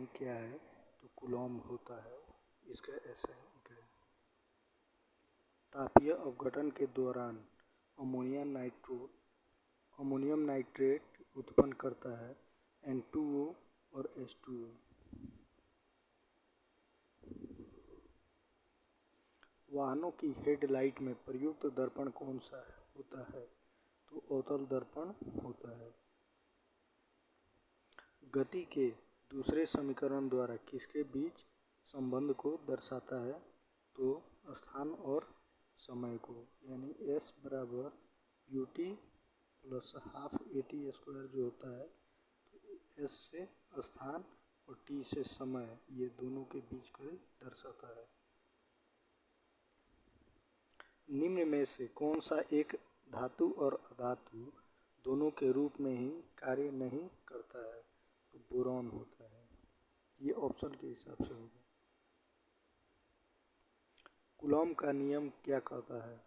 क्या है, तो कूलॉम्ब होता है इसका SI इकाई। तापीय अपघटन के दौरान अमोनियम नाइट्रेट उत्पन्न करता है N2O और H2O। वाहनों की हेडलाइट में प्रयुक्त दर्पण कौन सा होता है, तो अवतल दर्पण होता है। गति के दूसरे समीकरण द्वारा किसके बीच संबंध को दर्शाता है, तो स्थान और समय को, यानी S बराबर ut plus half at square जो होता है, तो S से स्थान और t से समय, ये दोनों के बीच को दर्शाता है। निम्न में से कौन सा एक धातु और अधातु दोनों के रूप में ही कार्य नहीं करता है, तो बोरॉन होता है। ये ऑप्शन के हिसाब से होगा। कूलॉम्ब का नियम क्या कहता है,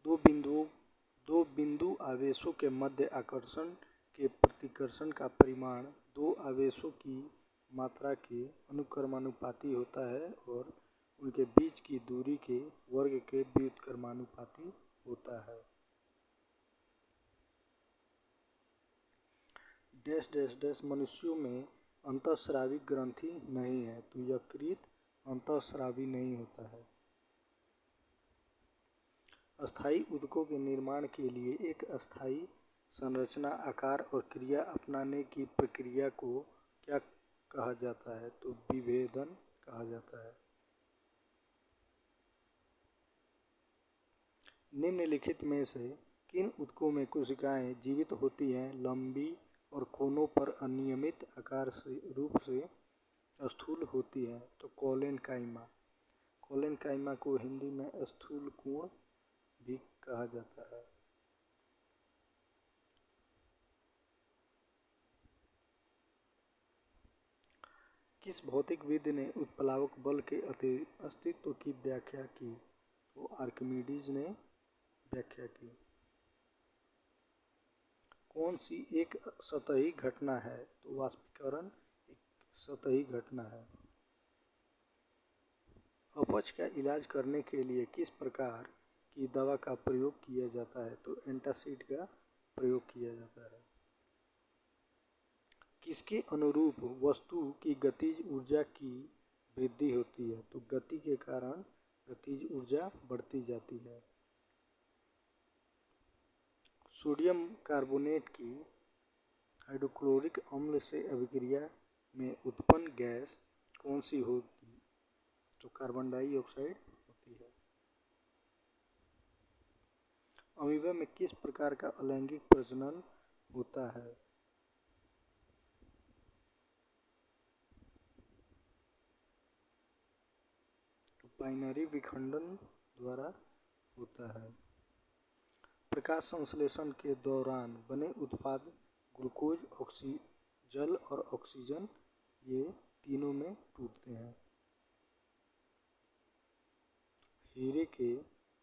दो बिंदु आवेशों के मध्य आकर्षण के प्रतिकर्षण का परिमाण दो आवेशों की मात्रा के अनुक्रमानुपाती होता है और उनके बीच की दूरी के वर्ग के व्युत्क्रमानुपाती होता है। डैश डैश डैश मनुष्यों में अंतःस्रावी ग्रंथि नहीं है, तो यकृत अंतःस्रावी नहीं होता है। अस्थायी ऊतकों के निर्माण के लिए एक अस्थायी संरचना, आकार और क्रिया अपनाने की प्रक्रिया को क्या कहा जाता है, तो विभेदन कहा जाता है। निम्नलिखित में से किन ऊतकों में कोशिकाएं जीवित होती हैं, लंबी और कोनों पर अनियमित आकार से रूप से स्थूल होती हैं, तो कोलेनकाइमा। कोलेनकाइमा को हिंदी में स्थूल कोण भी कहा जाता है। किस भौतिकविद ने उत्प्लावक बल के अस्तित्व की व्याख्या की, तो आर्किमिडीज ने व्याख्या की। कौन सी एक सतही घटना है, तो वाष्पीकरण एक सतही घटना है। अपच का इलाज करने के लिए किस प्रकार की दवा का प्रयोग किया जाता है, तो एंटासिड का प्रयोग किया जाता है। किसके अनुरूप वस्तु की गतिज ऊर्जा की वृद्धि होती है, तो गति के कारण गतिज ऊर्जा बढ़ती जाती है। सोडियम कार्बोनेट की हाइड्रोक्लोरिक अम्ल से अभिक्रिया में उत्पन्न गैस कौन सी होगी, तो कार्बन डाइऑक्साइड होती है। अमीबा में किस प्रकार का अलैंगिक प्रजनन होता है, तो बाइनरी विखंडन द्वारा होता है। प्रकाश संश्लेषण के दौरान बने उत्पाद ग्लूकोज, जल और ऑक्सीजन, ये तीनों में टूटते हैं। हीरे के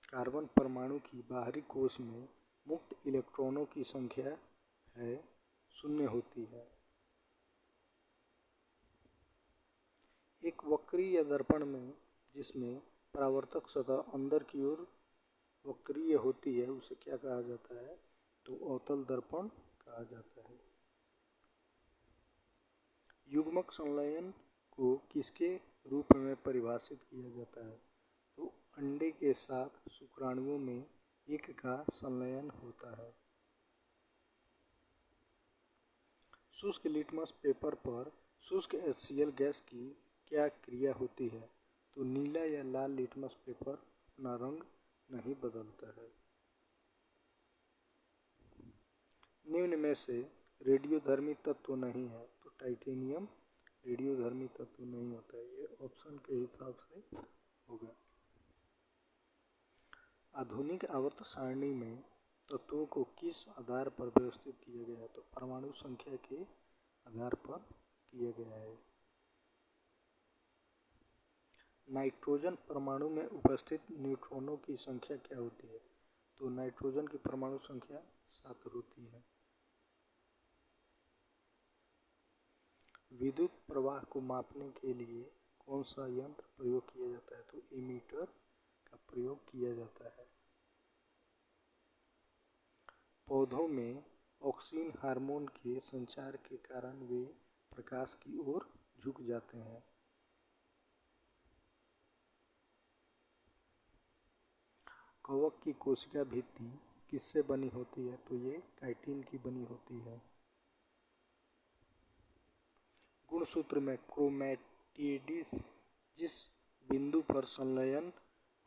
कार्बन परमाणु की बाहरी कोश में मुक्त इलेक्ट्रॉनों की संख्या है 0 होती है। एक वक्रीय या दर्पण में जिसमें परावर्तक सतह अंदर की ओर वक्रीय होती है, उसे क्या कहा जाता है, तो अवतल दर्पण कहा जाता है। युग्मक संलयन को किसके रूप में परिभाषित किया जाता है, तो अंडे के साथ शुक्राणुओं में एक का संलयन होता है। शुष्क लिटमस पेपर पर शुष्क HCl गैस की क्या क्रिया होती है, तो नीला या लाल लिटमस पेपर अपना रंग नहीं बदलता है। निम्न में से रेडियोधर्मी तत्व नहीं है, तो टाइटेनियम रेडियोधर्मी तत्व नहीं होता है। ये ऑप्शन के हिसाब से होगा। आधुनिक आवर्त सारणी में तत्वों को किस आधार पर व्यवस्थित किया गया है, तो परमाणु संख्या के आधार पर किया गया है। नाइट्रोजन परमाणु में उपस्थित न्यूट्रॉनों की संख्या क्या होती है, तो नाइट्रोजन की परमाणु संख्या 7 होती है। विद्युत प्रवाह को मापने के लिए कौन सा यंत्र प्रयोग किया जाता है? तो एमीटर का प्रयोग किया जाता है। पौधों में ऑक्सिन हार्मोन के संचार के कारण वे प्रकाश की ओर झुक जाते हैं। कवक की कोशिका भित्ति किससे बनी होती है? तो ये काइटिन की बनी होती है। गुणसूत्र में क्रोमैटिड्स जिस बिंदु पर संलयन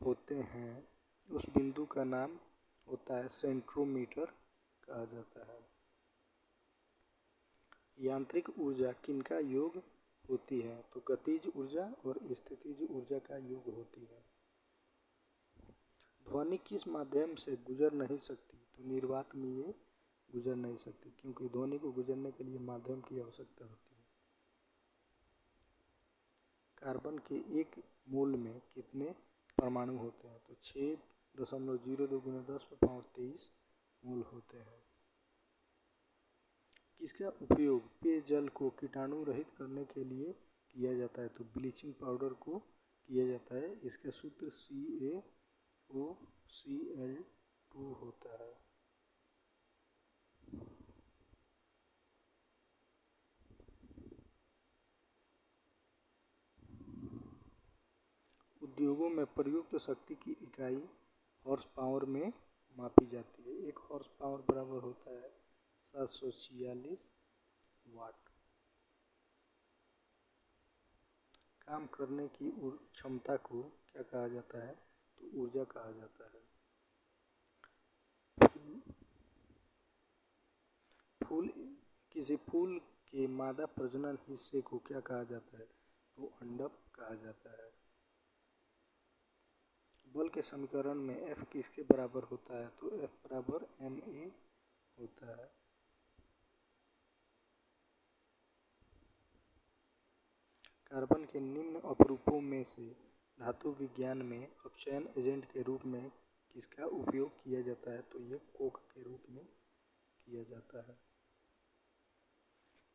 होते हैं उस बिंदु का नाम होता है सेंट्रोमीटर कहा जाता है। यांत्रिक ऊर्जा किनका योग होती है? तो गतिज ऊर्जा और स्थितिज ऊर्जा का योग होती है। ध्वनि किस माध्यम से गुजर नहीं सकती? तो निर्वात में ये गुजर नहीं सकती, क्योंकि ध्वनि को गुजरने के लिए माध्यम की आवश्यकता होती है। कार्बन के एक मोल में कितने परमाणु होते हैं? तो 6.02 × 10⁻23 मोल होते हैं। किसका उपयोग पेयजल को कीटाणु रहित करने के लिए किया जाता है? तो ब्लीचिंग पाउडर को किया जाता है। इसका सूत्र CaOCl2 होता है। उद्योगों में प्रयुक्त शक्ति की इकाई हॉर्स पावर में मापी जाती है। एक हॉर्स पावर बराबर होता है 746 वाट। काम करने की क्षमता को क्या कहा जाता है? तो ऊर्जा कहा जाता है। किसी फूल के मादा प्रजनन हिस्से को क्या कहा जाता है? तो अंडक कहा जाता है। बल के समीकरण में F किसके बराबर होता है? तो F बराबर ma होता है। कार्बन के निम्न अपरूपों में से धातु विज्ञान में अपचयन एजेंट के रूप में किसका उपयोग किया जाता है? तो ये कोक के रूप में किया जाता है।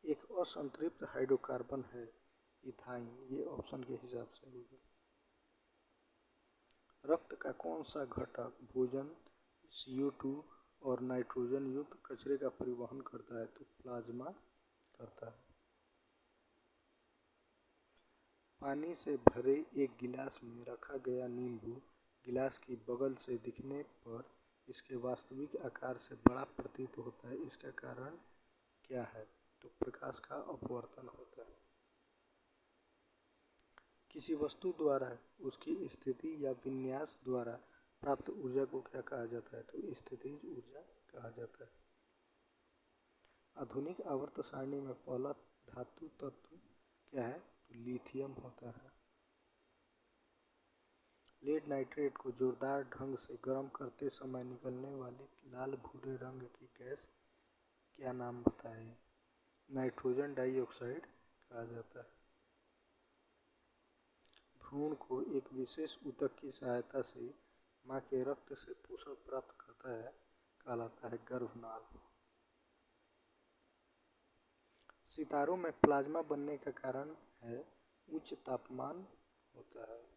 एक असंतृप्त हाइड्रोकार्बन है इथाइन, ये ऑप्शन के हिसाब से होगा। रक्त का कौन सा घटक भोजन, CO2 और नाइट्रोजन युक्त कचरे का परिवहन करता है? तो प्लाज्मा करता है। पानी से भरे एक गिलास में रखा गया नींबू गिलास की बगल से दिखने पर इसके वास्तविक आकार से बड़ा प्रतीत होता है। इसका कारण क्या है? तो प्रकाश का अपवर्तन होता है। किसी वस्तु द्वारा उसकी स्थिति या विन्यास द्वारा प्राप्त ऊर्जा को क्या कहा जाता है? तो स्थितिज ऊर्जा कहा जाता है। आधुनिक आवर्त सारणी में पहला धातु तत्व क्या है? तो लिथियम होता है। लेड नाइट्रेट को जोरदार ढंग से गर्म करते समय निकलने वाली लाल भूरे रंग की गैस क्या नाम बताएं? नाइट्रोजन डाइऑक्साइड कहा जाता है। भ्रूण को एक विशेष ऊतक की सहायता से मां के रक्त से पोषण प्राप्त करता है, कहलाता है गर्भनाल। सितारों में प्लाज्मा बनने का कारण है उच्च तापमान होता है।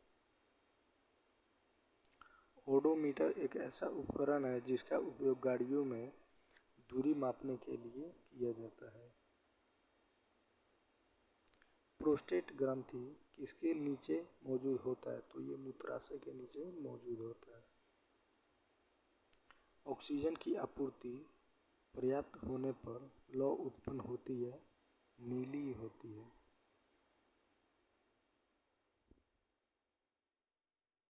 ओडोमीटर एक ऐसा उपकरण है जिसका उपयोग गाड़ियों में दूरी मापने के लिए किया जाता है। प्रोस्टेट ग्रंथि किसके नीचे मौजूद होता है? तो ये मूत्राशय के नीचे मौजूद होता है। ऑक्सीजन की आपूर्ति पर्याप्त होने पर लौ उत्पन्न होती है, नीली होती है।